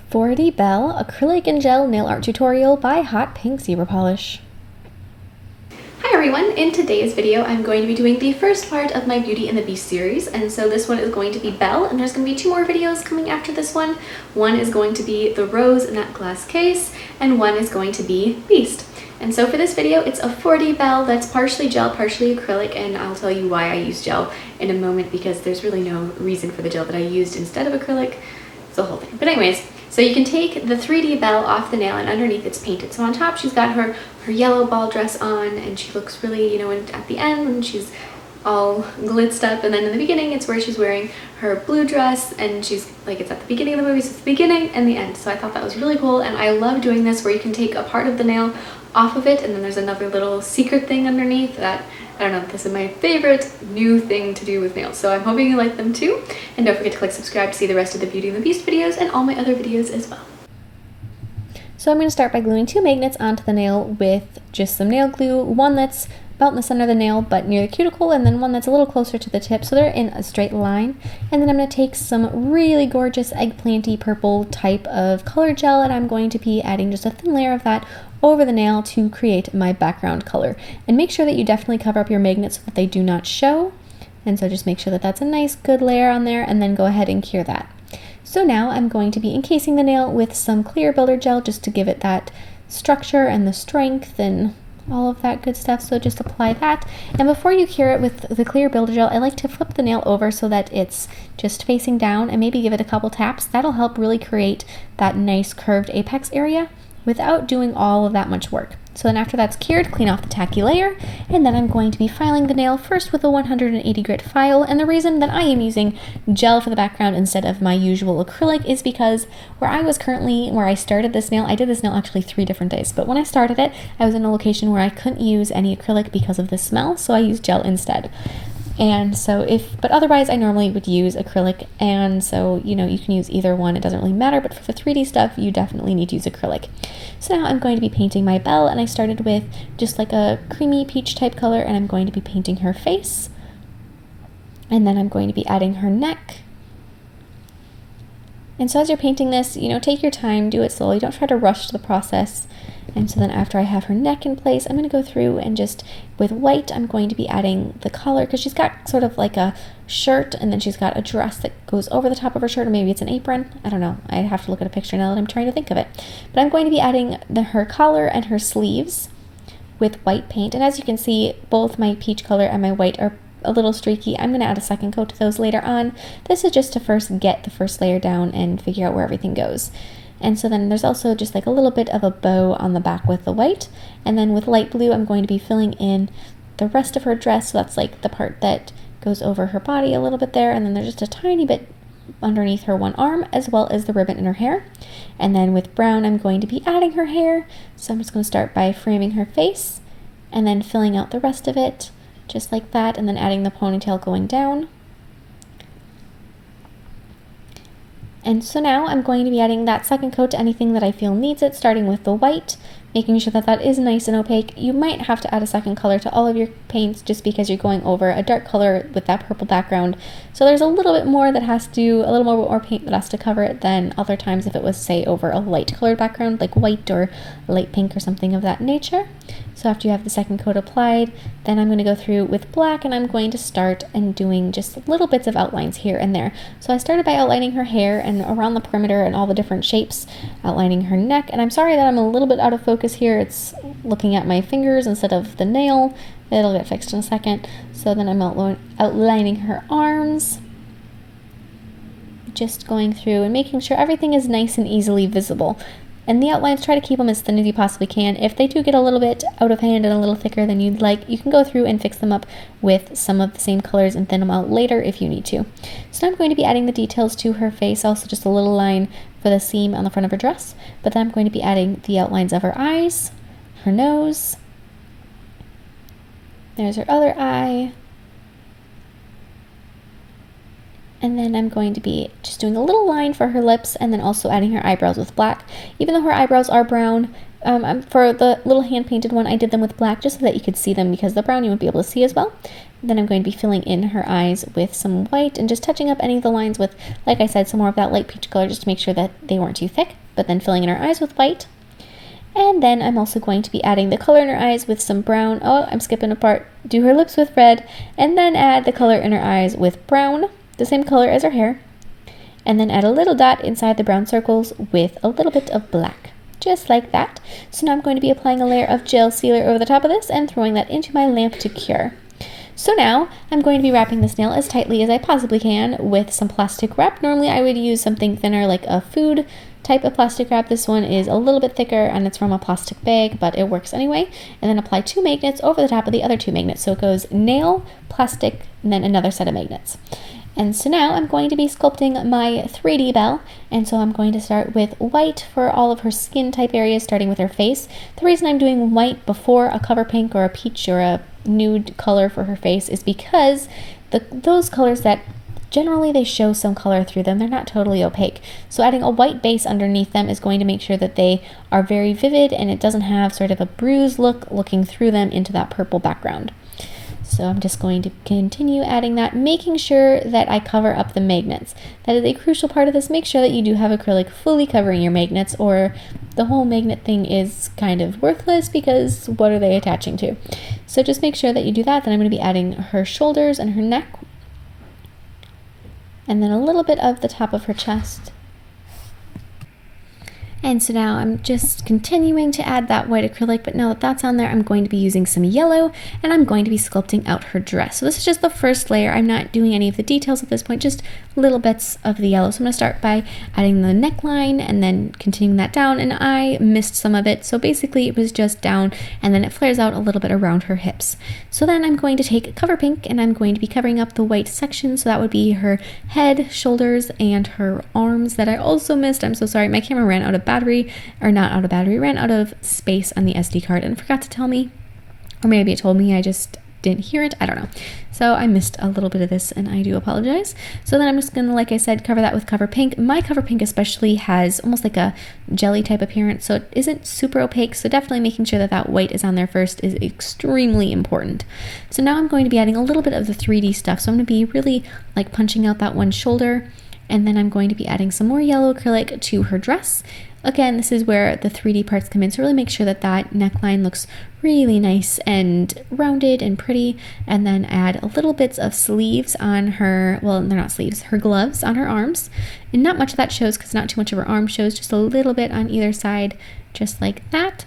4D Belle Acrylic and Gel Nail Art Tutorial by Hotpinkzebrapolish. Hi everyone! In today's video I'm going to be doing the first part of my Beauty and the Beast series, and so this one is going to be Belle, and there's going to be two more videos coming after this one. One is going to be the rose in that glass case, and one is going to be Beast. And so for this video it's a 4D Belle that's partially gel, partially acrylic, and I'll tell you why I use gel in a moment because there's really no reason for the gel that I used instead of acrylic. It's the whole thing. But anyways, so you can take the 3D Belle off the nail and underneath it's painted. So on top she's got her yellow ball dress on and she looks really, and at the end when she's all glitzed up, and then in the beginning it's where she's wearing her blue dress and she's like, it's at the beginning of the movie, so it's the beginning and the end. So I thought that was really cool, and I love doing this where you can take a part of the nail off of it and then there's another little secret thing underneath that, I don't know, this is my favorite new thing to do with nails. So I'm hoping you like them too, and don't forget to click subscribe to see the rest of the Beauty and the Beast videos and all my other videos as well. So I'm going to start by gluing two magnets onto the nail with just some nail glue, one that's about in the center of the nail but near the cuticle, and then one that's a little closer to the tip so they're in a straight line. And then I'm going to take some really gorgeous eggplanty purple type of color gel, and I'm going to be adding just a thin layer of that over the nail to create my background color. And make sure that you definitely cover up your magnets so that they do not show, and so just make sure that that's a nice good layer on there, and then go ahead and cure that. So now I'm going to be encasing the nail with some clear builder gel just to give it that structure and the strength and all of that good stuff. So just apply that, and before you cure it with the clear builder gel, I like to flip the nail over so that it's just facing down and maybe give it a couple taps. That'll help really create that nice curved apex area without doing all of that much work. So then after that's cured, clean off the tacky layer, and then I'm going to be filing the nail first with a 180 grit file. And the reason that I am using gel for the background instead of my usual acrylic is because where I started this nail, I did this nail actually 3 different days, but when I started it, I was in a location where I couldn't use any acrylic because of the smell, so I used gel instead. And so but otherwise I normally would use acrylic, and so you can use either one, it doesn't really matter, but for the 3D stuff you definitely need to use acrylic. So now I'm going to be painting my Belle, and I started with just like a creamy peach type color, and I'm going to be painting her face, and then I'm going to be adding her neck. And so as you're painting this, take your time, do it slowly, don't try to rush the process. And so then after I have her neck in place, I'm going to go through and just with white, I'm going to be adding the collar, because she's got sort of like a shirt and then she's got a dress that goes over the top of her shirt, or maybe it's an apron. I don't know. I'd have to look at a picture now that I'm trying to think of it. But I'm going to be adding her collar and her sleeves with white paint. And as you can see, both my peach color and my white are a little streaky. I'm going to add a second coat to those later on. This is just to first get the first layer down and figure out where everything goes. And so then there's also just like a little bit of a bow on the back with the white. And then with light blue, I'm going to be filling in the rest of her dress. So that's like the part that goes over her body a little bit there. And then there's just a tiny bit underneath her one arm, as well as the ribbon in her hair. And then with brown, I'm going to be adding her hair. So I'm just going to start by framing her face and then filling out the rest of it just like that. And then adding the ponytail going down. And so now I'm going to be adding that second coat to anything that I feel needs it, starting with the white, making sure that that is nice and opaque. You might have to add a second color to all of your paints just because you're going over a dark color with that purple background. So there's a little bit more that has to, a little more paint that has to cover it than other times if it was, say, over a light colored background like white or light pink or something of that nature. So after you have the second coat applied, then I'm going to go through with black, and I'm going to start and doing just little bits of outlines here and there. So I started by outlining her hair and around the perimeter and all the different shapes, outlining her neck. And I'm sorry that I'm a little bit out of focus here. It's looking at my fingers instead of the nail. It'll get fixed in a second. So then I'm outlining her arms, just going through and making sure everything is nice and easily visible. And the outlines, try to keep them as thin as you possibly can. If they do get a little bit out of hand and a little thicker than you'd like, you can go through and fix them up with some of the same colors and thin them out later if you need to. So now I'm going to be adding the details to her face, also just a little line for the seam on the front of her dress. But then I'm going to be adding the outlines of her eyes, her nose. There's her other eye. And then I'm going to be just doing a little line for her lips, and then also adding her eyebrows with black. Even though her eyebrows are brown, For the little hand-painted one, I did them with black just so that you could see them, because the brown you won't be able to see as well. Then I'm going to be filling in her eyes with some white and just touching up any of the lines with, like I said, some more of that light peach color just to make sure that they weren't too thick, but then filling in her eyes with white. And then I'm also going to be adding the color in her eyes with some brown. Oh, I'm skipping a part. Do her lips with red, and then add the color in her eyes with brown, the same color as her hair. And then add a little dot inside the brown circles with a little bit of black. Just like that. So now I'm going to be applying a layer of gel sealer over the top of this and throwing that into my lamp to cure. So now I'm going to be wrapping this nail as tightly as I possibly can with some plastic wrap. Normally I would use something thinner like a food type of plastic wrap. This one is a little bit thicker and it's from a plastic bag, but it works anyway. And then apply 2 magnets over the top of the other 2 magnets. So it goes nail, plastic, and then another set of magnets. And so now I'm going to be sculpting my 3D Belle, and so I'm going to start with white for all of her skin type areas, starting with her face. The reason I'm doing white before a cover pink or a peach or a nude color for her face is because those colors that generally they show some color through them, they're not totally opaque. So adding a white base underneath them is going to make sure that they are very vivid and it doesn't have sort of a bruised look looking through them into that purple background. So I'm just going to continue adding that, making sure that I cover up the magnets. That is a crucial part of this. Make sure that you do have acrylic fully covering your magnets, or the whole magnet thing is kind of worthless because what are they attaching to? So just make sure that you do that. Then I'm going to be adding her shoulders and her neck, and then a little bit of the top of her chest. And so now I'm just continuing to add that white acrylic, but now that that's on there, I'm going to be using some yellow, and I'm going to be sculpting out her dress. So this is just the first layer. I'm not doing any of the details at this point, just little bits of the yellow. So I'm going to start by adding the neckline and then continuing that down, and I missed some of it. So basically it was just down, and then it flares out a little bit around her hips. So then I'm going to take Cover Pink, and I'm going to be covering up the white section. So that would be her head, shoulders, and her arms that I also missed. I'm so sorry. My camera ran out of battery, or not out of battery, ran out of space on the SD card and forgot to tell me, or maybe it told me, I just didn't hear it, I don't know. So I missed a little bit of this and I do apologize. So then I'm just gonna, like I said, cover that with Cover Pink. My Cover Pink especially has almost like a jelly type appearance, so it isn't super opaque, so definitely making sure that that white is on there first is extremely important. So now I'm going to be adding a little bit of the 3D stuff, so I'm gonna be really like punching out that one shoulder, and then I'm going to be adding some more yellow acrylic to her dress. Again, this is where the 3D parts come in, so really make sure that that neckline looks really nice and rounded and pretty, and then add a little bits of sleeves on her, well, they're not sleeves, her gloves on her arms. And not much of that shows because not too much of her arm shows, just a little bit on either side, just like that.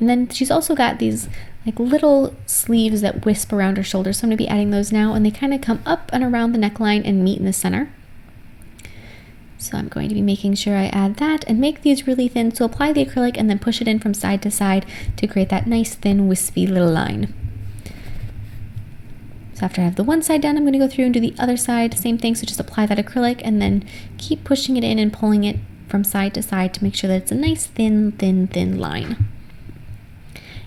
And then she's also got these like little sleeves that wisp around her shoulders, so I'm going to be adding those now, and they kind of come up and around the neckline and meet in the center. So I'm going to be making sure I add that and make these really thin. So apply the acrylic and then push it in from side to side to create that nice thin wispy little line. So after I have the one side done, I'm going to go through and do the other side. Same thing, so just apply that acrylic and then keep pushing it in and pulling it from side to side to make sure that it's a nice thin, thin, thin line.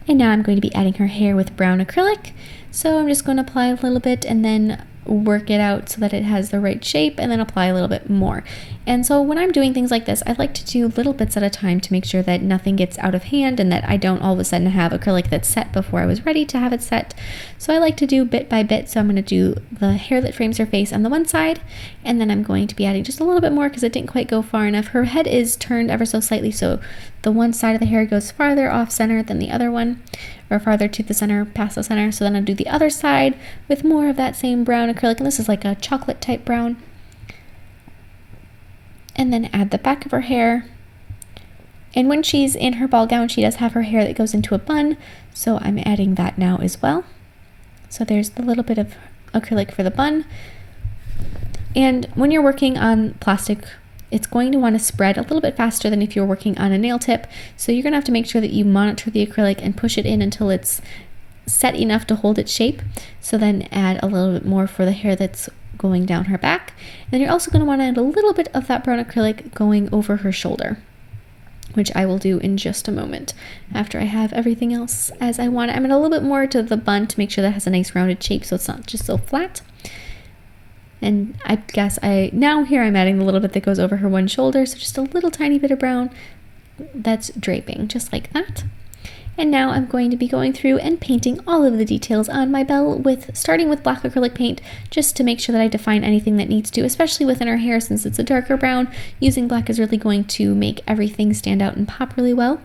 And now I'm going to be adding her hair with brown acrylic. So I'm just going to apply a little bit and then work it out so that it has the right shape, and then apply a little bit more. And so when I'm doing things like this, I like to do little bits at a time to make sure that nothing gets out of hand and that I don't all of a sudden have acrylic that's set before I was ready to have it set. So I like to do bit by bit. So I'm going to do the hair that frames her face on the one side, and then I'm going to be adding just a little bit more because it didn't quite go far enough. Her head is turned ever so slightly, so the one side of the hair goes farther off center than the other one, or farther to the center, past the center. So then I'll do the other side with more of that same brown acrylic, and this is like a chocolate type brown. And then add the back of her hair. And when she's in her ball gown, she does have her hair that goes into a bun, so I'm adding that now as well. So there's the little bit of acrylic for the bun. And when you're working on plastic, it's going to want to spread a little bit faster than if you're working on a nail tip. So you're going to have to make sure that you monitor the acrylic and push it in until it's set enough to hold its shape. So then add a little bit more for the hair that's going down her back. And then you're also going to want to add a little bit of that brown acrylic going over her shoulder, which I will do in just a moment after I have everything else as I want it. I'm going to add a little bit more to the bun to make sure that has a nice rounded shape so it's not just so flat. And I guess now here I'm adding the little bit that goes over her one shoulder, so just a little tiny bit of brown that's draping, just like that. And now I'm going to be going through and painting all of the details on my Belle, starting with black acrylic paint, just to make sure that I define anything that needs to, especially within her hair since it's a darker brown. Using black is really going to make everything stand out and pop really well.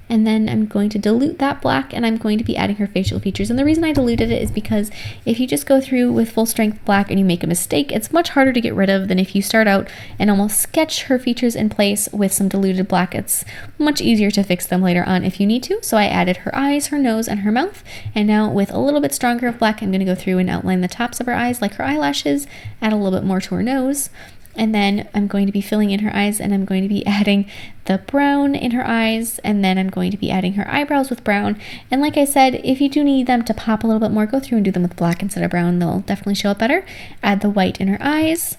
And then I'm going to dilute that black, and I'm going to be adding her facial features. And the reason I diluted it is because if you just go through with full strength black and you make a mistake, it's much harder to get rid of than if you start out and almost sketch her features in place with some diluted black. It's much easier to fix them later on if you need to. So I added her eyes, her nose, and her mouth. And now with a little bit stronger of black, I'm going to go through and outline the tops of her eyes like her eyelashes, add a little bit more to her nose. And then I'm going to be filling in her eyes, and I'm going to be adding the brown in her eyes, and then I'm going to be adding her eyebrows with brown. And like I said, if you do need them to pop a little bit more, go through and do them with black instead of brown. They'll definitely show up better. Add the white in her eyes.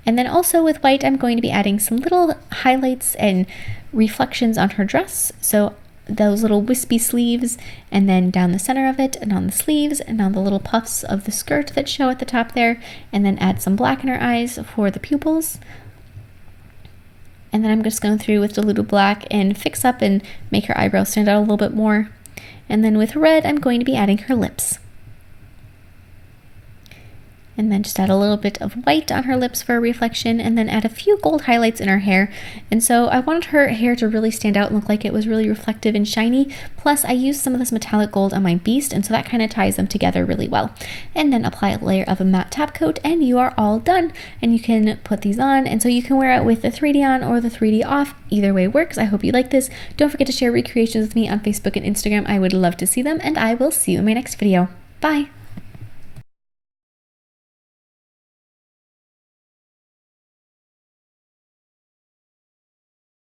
And then also with white, I'm going to be adding some little highlights and reflections on her dress. So those little wispy sleeves, and then down the center of it, and on the sleeves, and on the little puffs of the skirt that show at the top there, and then add some black in her eyes for the pupils. And then I'm just going through with diluted black and fix up and make her eyebrows stand out a little bit more. And then with red, I'm going to be adding her lips. And then just add a little bit of white on her lips for a reflection, and then add a few gold highlights in her hair. And so I wanted her hair to really stand out and look like it was really reflective and shiny. Plus I used some of this metallic gold on my beast, and so that kind of ties them together really well. And then apply a layer of a matte top coat, and you are all done. And you can put these on, and so you can wear it with the 3D on or the 3D off. Either way works. I hope you like this. Don't forget to share recreations with me on Facebook and Instagram. I would love to see them, and I will see you in my next video. Bye!